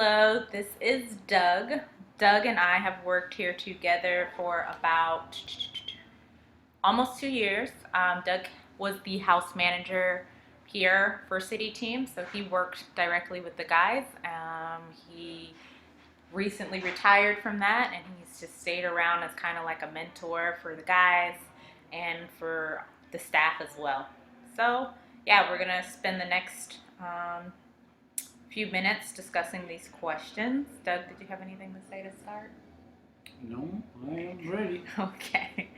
Hello, this is Doug. Doug and I have worked here together for about almost 2 years. Doug was the house manager here for City Team, so he worked directly with the guys. He recently retired from that, and he's just stayed around as kind of like a mentor for the guys and for the staff as well. So, yeah, we're gonna spend the next few minutes discussing these questions. Doug, did you have anything to say to start? No, I am ready. Okay.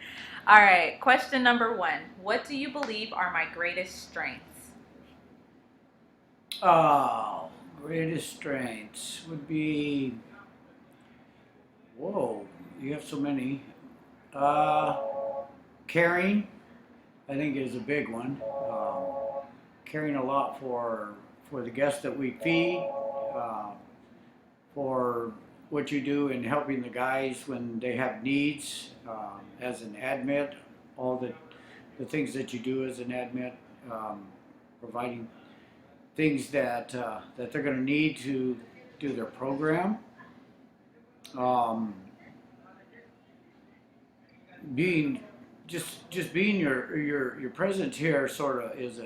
All right. Question number one. What do you believe are my greatest strengths? Oh, greatest strengths would be. Whoa, you have so many. Uh, Caring, I think, is a big one. Caring a lot for the guests that we feed, for what you do in helping the guys when they have needs as an admit, all the things that you do as an admit, providing things that they're going to need to do their program. Um, being just being your presence here sort of is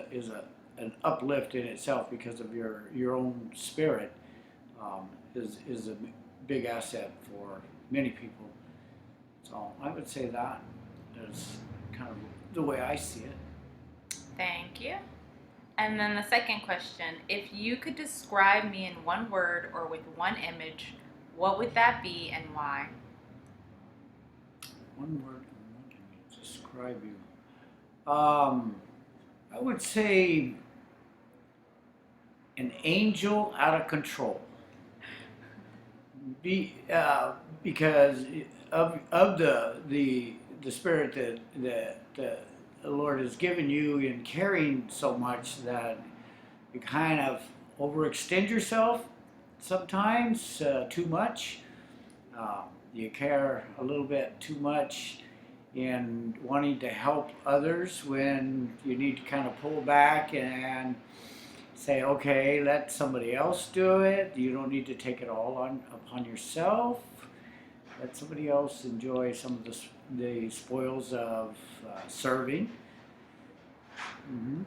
an uplift in itself because of your own spirit is a big asset for many people. So I would say that is kind of the way I see it. Thank you. And then the second question. If you could describe me in one word or with one image, what would that be and why? One word and one can describe you. I would say an angel out of control. Because of the spirit that the Lord has given you in caring so much that you kind of overextend yourself sometimes too much. Uh, you care a little bit too much in wanting to help others when you need to kind of pull back and say, okay, let somebody else do it. You don't need to take it all on upon yourself. Let somebody else enjoy some of the spoils of serving. Mm-hmm.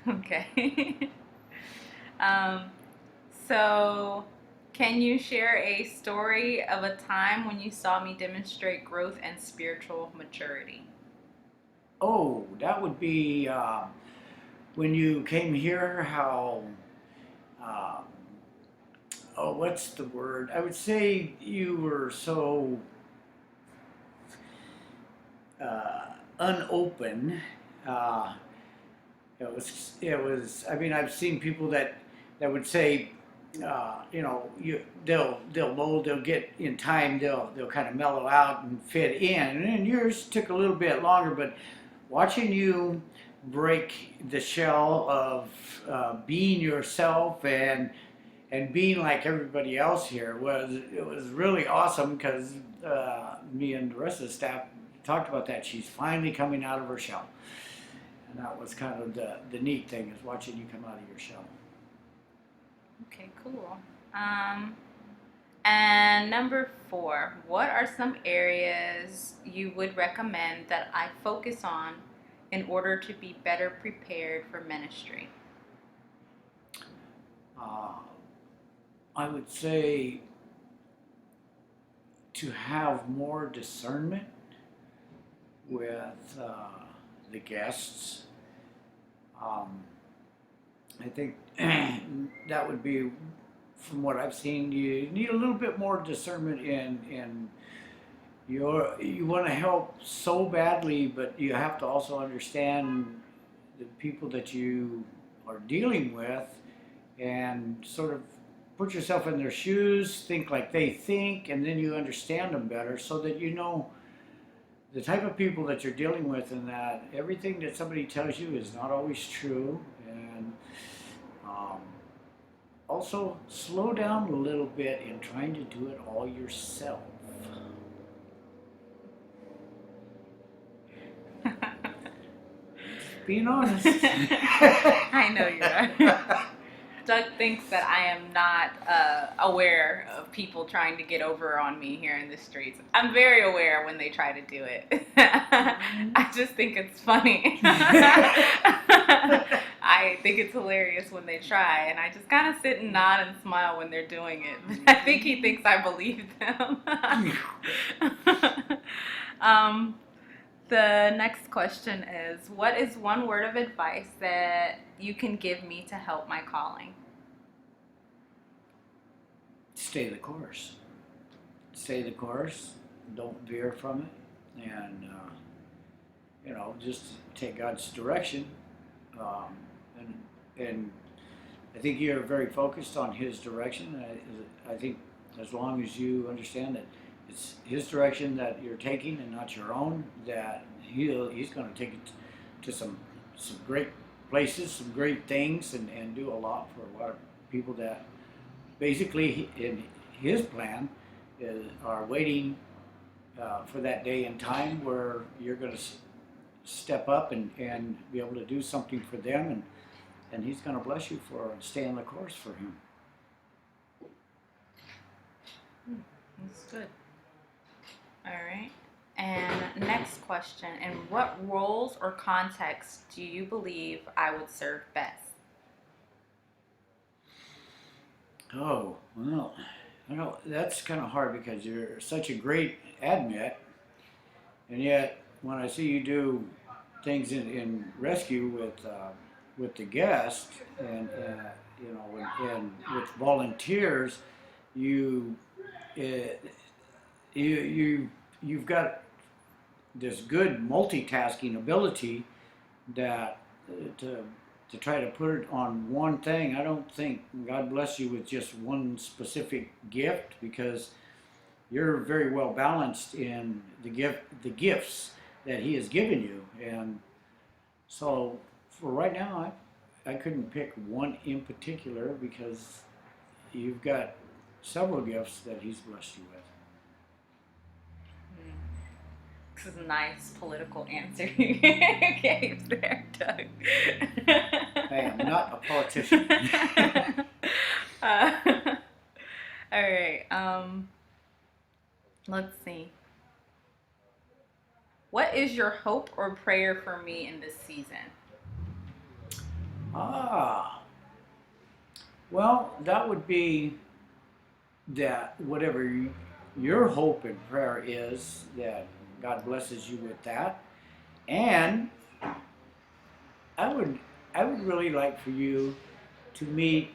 Okay. um, so, can you share a story of a time when you saw me demonstrate growth and spiritual maturity? Oh, that would be when you came here. How? Uh, oh, what's the word? I would say you were so unopen. Uh, it was. I mean, I've seen people that would say, they'll mold, they'll get in time, they'll kind of mellow out and fit in. And then yours took a little bit longer, but watching you break the shell of being yourself and being like everybody else here was really awesome because me and the rest of the staff talked about that. She's finally coming out of her shell. And that was kind of the neat thing is watching you come out of your shell. Okay, cool. And number four, what are some areas you would recommend that I focus on in order to be better prepared for ministry? Uh, I would say to have more discernment with the guests. Um, I think that would be, from what I've seen, you need a little bit more discernment in you want to help so badly, but you have to also understand the people that you are dealing with and sort of put yourself in their shoes, think like they think, and then you understand them better so that you know the type of people that you're dealing with and that everything that somebody tells you is not always true. And um, also slow down a little bit in trying to do it all yourself. Being honest. I know you are. Doug thinks that I am not aware of people trying to get over on me here in the streets. I'm very aware when they try to do it. I just think it's funny. I think it's hilarious when they try, and I just kind of sit and nod and smile when they're doing it. But I think he thinks I believe them. um, the next question is, what is one word of advice that you can give me to help my calling? Stay the course. Stay the course. Don't veer from it, and just take God's direction. Um, and I think you're very focused on His direction. I think as long as you understand that it's His direction that you're taking and not your own, that He's going to take it to some great places, some great things, and do a lot for a lot of people that basically in His plan are waiting for that day and time where you're going to step up and be able to do something for them, and He's going to bless you for staying the course for Him. That's good. All right. And next question, in what roles or contexts do you believe I would serve best? Oh, well, I know that's kind of hard because you're such a great admit, and yet when I see you do things in rescue with the guests and and with volunteers, you you've got this good multitasking ability that to try to put it on one thing. I don't think God bless you with just one specific gift, because you're very well balanced in the gifts that He has given you. And so for right now, I couldn't pick one in particular, because you've got several gifts that He's blessed you with. This is a nice political answer you gave there, Doug. I am not a politician. All right. Let's see. What is your hope or prayer for me in this season? Well, that would be that whatever your hope and prayer is, that God blesses you with that. And I would really like for you to meet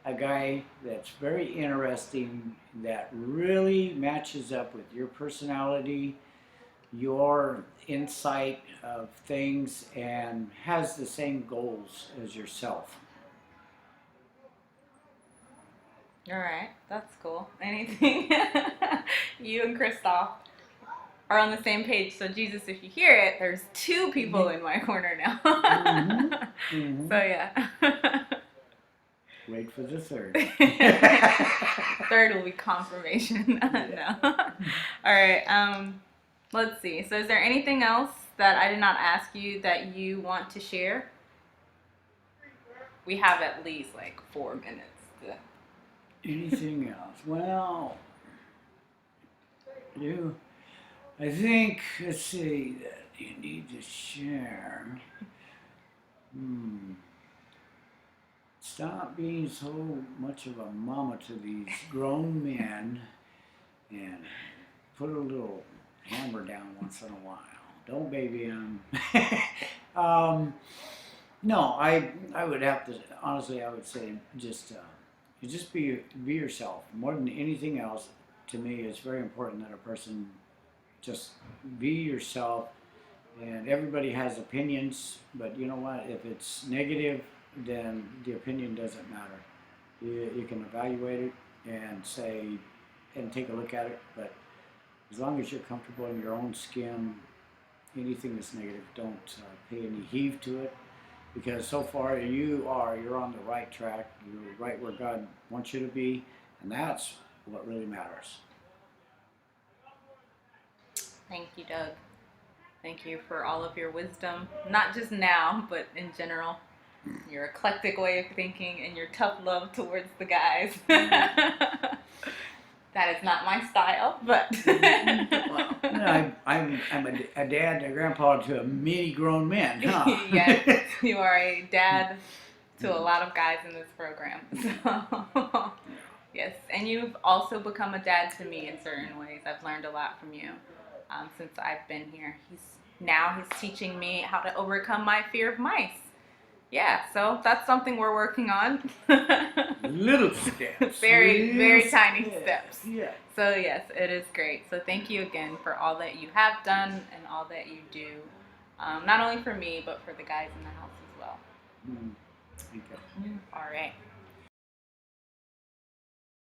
a guy that's very interesting, that really matches up with your personality, your insight of things, and has the same goals as yourself. All right, that's cool. Anything? You and Christoph are on the same page. So Jesus, if you hear it, there's two people in my corner now. So yeah. Wait for the third. Third will be confirmation. No. All right. Let's see. So is there anything else that I did not ask you that you want to share? We have at least like 4 minutes. Anything else? Well, I think, let's see, that you need to share. Stop being so much of a mama to these grown men, and put a little hammer down once in a while. Don't baby them. No, I would have to, honestly, I would say just be yourself. More than anything else, to me, it's very important that a person just be yourself. And everybody has opinions, but you know what? If it's negative, then the opinion doesn't matter. You can evaluate it and say, and take a look at it, but as long as you're comfortable in your own skin, anything that's negative, don't pay any heed to it, because so far you're on the right track. You're right where God wants you to be, and that's what really matters. Thank you, Doug. Thank you for all of your wisdom, not just now, but in general. your eclectic way of thinking and your tough love towards the guys. That is not my style, but Well, I'm a dad and a grandpa to many grown men, huh? yes, you are a dad to a lot of guys in this program. So, yes, and you've also become a dad to me in certain ways. I've learned a lot from you since I've been here. He's teaching me how to overcome my fear of mice. Yeah, so that's something we're working on. Little steps. Very, very tiny Little steps. Yeah. So yes, it is great. So thank you again for all that you have done and all that you do, not only for me but for the guys in the house as well. Thank you. All right.